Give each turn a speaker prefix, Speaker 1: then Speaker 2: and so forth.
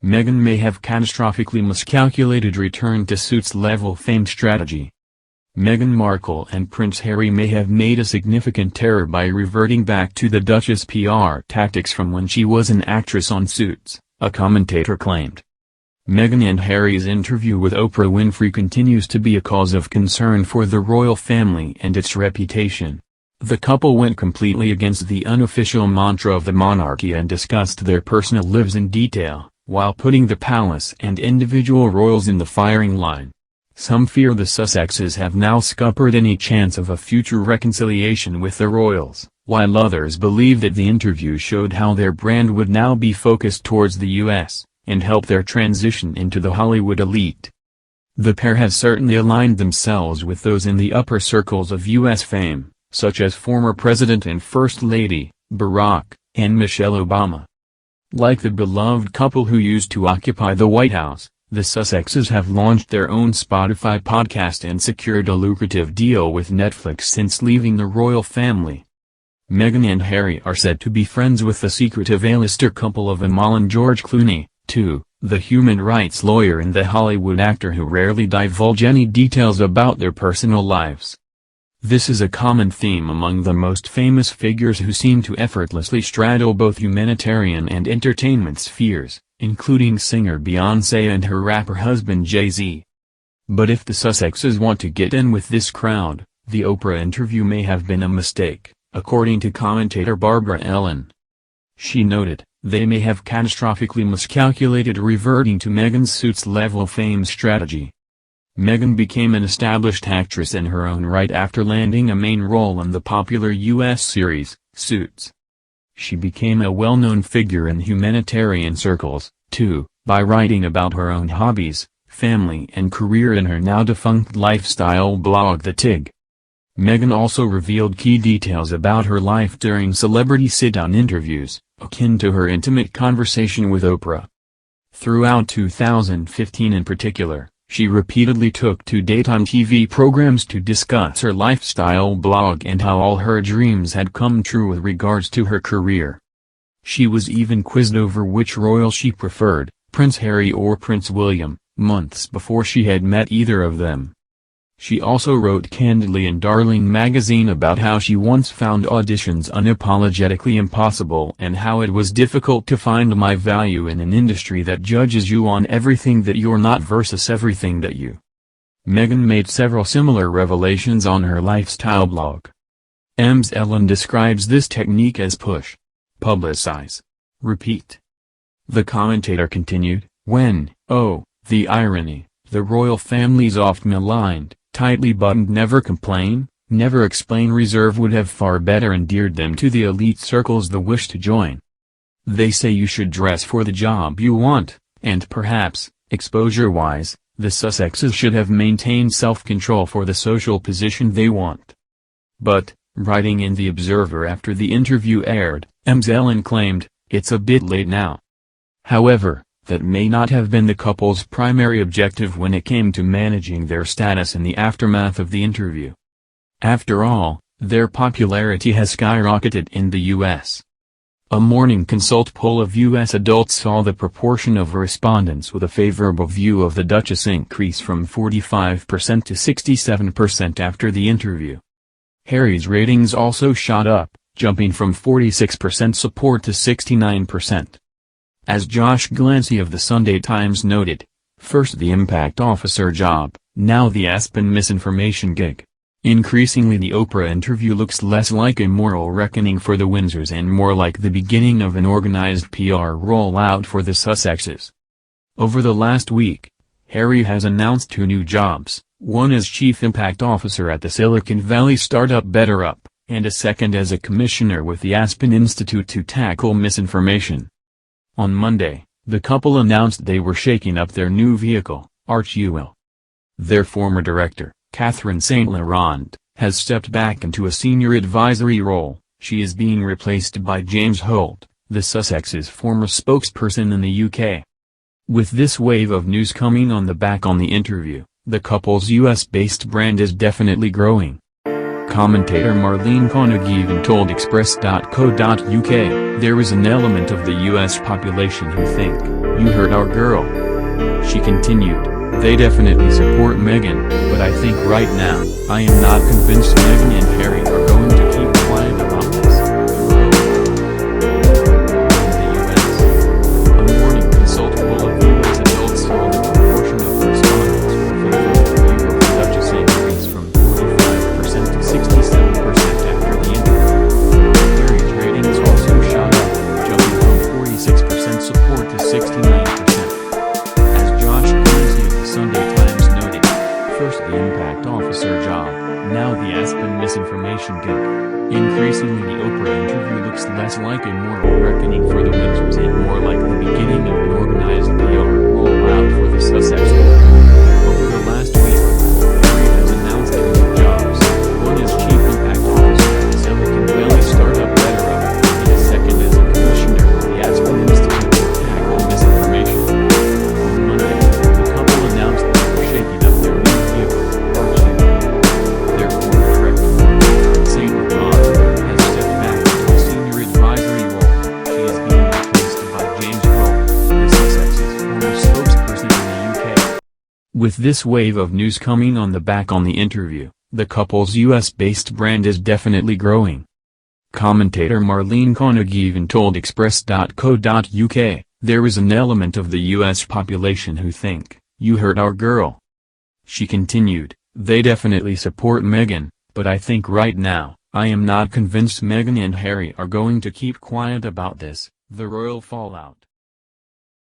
Speaker 1: Meghan may have catastrophically miscalculated return to Suits-level fame strategy. Meghan Markle and Prince Harry may have made a significant error by reverting back to the Duchess' PR tactics from when she was an actress on Suits, a commentator claimed. Meghan and Harry's interview with Oprah Winfrey continues to be a cause of concern for the royal family and its reputation. The couple went completely against the unofficial mantra of the monarchy and discussed their personal lives in detail, while putting the palace and individual royals in the firing line. Some fear the Sussexes have now scuppered any chance of a future reconciliation with the royals, while others believe that the interview showed how their brand would now be focused towards the U.S., and help their transition into the Hollywood elite. The pair have certainly aligned themselves with those in the upper circles of U.S. fame, such as former President and First Lady, Barack, and Michelle Obama. Like the beloved couple who used to occupy the White House, the Sussexes have launched their own Spotify podcast and secured a lucrative deal with Netflix since leaving the royal family. Meghan and Harry are said to be friends with the secretive A-lister couple of Amal and George Clooney, too, the human rights lawyer and the Hollywood actor who rarely divulge any details about their personal lives. This is a common theme among the most famous figures who seem to effortlessly straddle both humanitarian and entertainment spheres, including singer Beyoncé and her rapper husband Jay-Z. But if the Sussexes want to get in with this crowd, the Oprah interview may have been a mistake, according to commentator Barbara Ellen. She noted, they may have catastrophically miscalculated reverting to Meghan's Suits-level fame strategy. Meghan became an established actress in her own right after landing a main role in the popular U.S. series, Suits. She became a well-known figure in humanitarian circles, too, by writing about her own hobbies, family and career in her now-defunct lifestyle blog The Tig. Meghan also revealed key details about her life during celebrity sit-down interviews, akin to her intimate conversation with Oprah. Throughout 2015 in particular, she repeatedly took to daytime TV programs to discuss her lifestyle blog and how all her dreams had come true with regards to her career. She was even quizzed over which royal she preferred, Prince Harry or Prince William, months before she had met either of them. She also wrote candidly in Darling magazine about how she once found auditions unapologetically impossible and how it was difficult to find my value in an industry that judges you on everything that you're not versus everything that you. Meghan made several similar revelations on her lifestyle blog. Ms. Ellen describes this technique as push, publicize, repeat. The commentator continued, when, oh, the irony, the royal family's oft maligned, tightly buttoned never complain, never explain reserve would have far better endeared them to the elite circles the wish to join. They say you should dress for the job you want, and perhaps, exposure-wise, the Sussexes should have maintained self-control for the social position they want. But, writing in The Observer after the interview aired, Ms. Ellen claimed, it's a bit late now. However, that may not have been the couple's primary objective when it came to managing their status in the aftermath of the interview. After all, their popularity has skyrocketed in the U.S. A Morning Consult poll of U.S. adults saw the proportion of respondents with a favorable view of the Duchess increase from 45% to 67% after the interview. Harry's ratings also shot up, jumping from 46% support to 69%. As Josh Glancy of the Sunday Times noted, first the impact officer job, now the Aspen misinformation gig. Increasingly the Oprah interview looks less like a moral reckoning for the Windsors and more like the beginning of an organized PR rollout for the Sussexes. Over the last week, Harry has announced 2 new jobs, one as Chief Impact Officer at the Silicon Valley startup BetterUp, and a second as a commissioner with the Aspen Institute to tackle misinformation. On Monday, the couple announced they were shaking up their new vehicle, Archewell. Their former director, Catherine St. Laurent, has stepped back into a senior advisory role. She is being replaced by James Holt, the Sussexes' former spokesperson in the UK. With this wave of news coming on the interview, the couple's US-based brand is definitely growing. Commentator Marlene Koenig even told Express.co.uk, "There is an element of the US population who think, 'You hurt our girl.'" She continued, "They definitely support Meghan, but I think right now, I am not convinced Meghan and Harry are going to keep quiet about this." In the US, a morning consult poll of US adults saw the proportion of respondents who favor the view of the Duchess increase from 45% to 67% after the interview. Harry's ratings also shot up, jumping from 46% support to 69%. As Josh Clancy of the Sunday Times noted, first the impact officer job, now the Aspen misinformation gig. Increasingly the Oprah interview looks less like a moral reckoning for the Windsors and more like the beginning of an organized PR rollout for the Sussex couple. Over the last week, Harry has announced two new jobs. One is Chief Impact Officer at the Silicon Valley startup BetterUp, and the second is a commissioner with the Aspen Institute to tackle misinformation. On Monday, the couple announced that they're shaking up their new vehicle, R2. Their board director, St. Meghan, has stepped back into a senior advisory role. She is being replaced by James Rowe, the Sussex's former spokesperson in the UK. With this wave of news coming on the back on the interview, the couple's US-based brand is definitely growing. Commentator Marlene Koenig even told Express.co.uk, "There is an element of the US population who think, 'You hurt our girl.'" She continued, "They definitely support Meghan, but I think right now, I am not convinced Meghan and Harry are going to keep quiet about this." The royal fallout.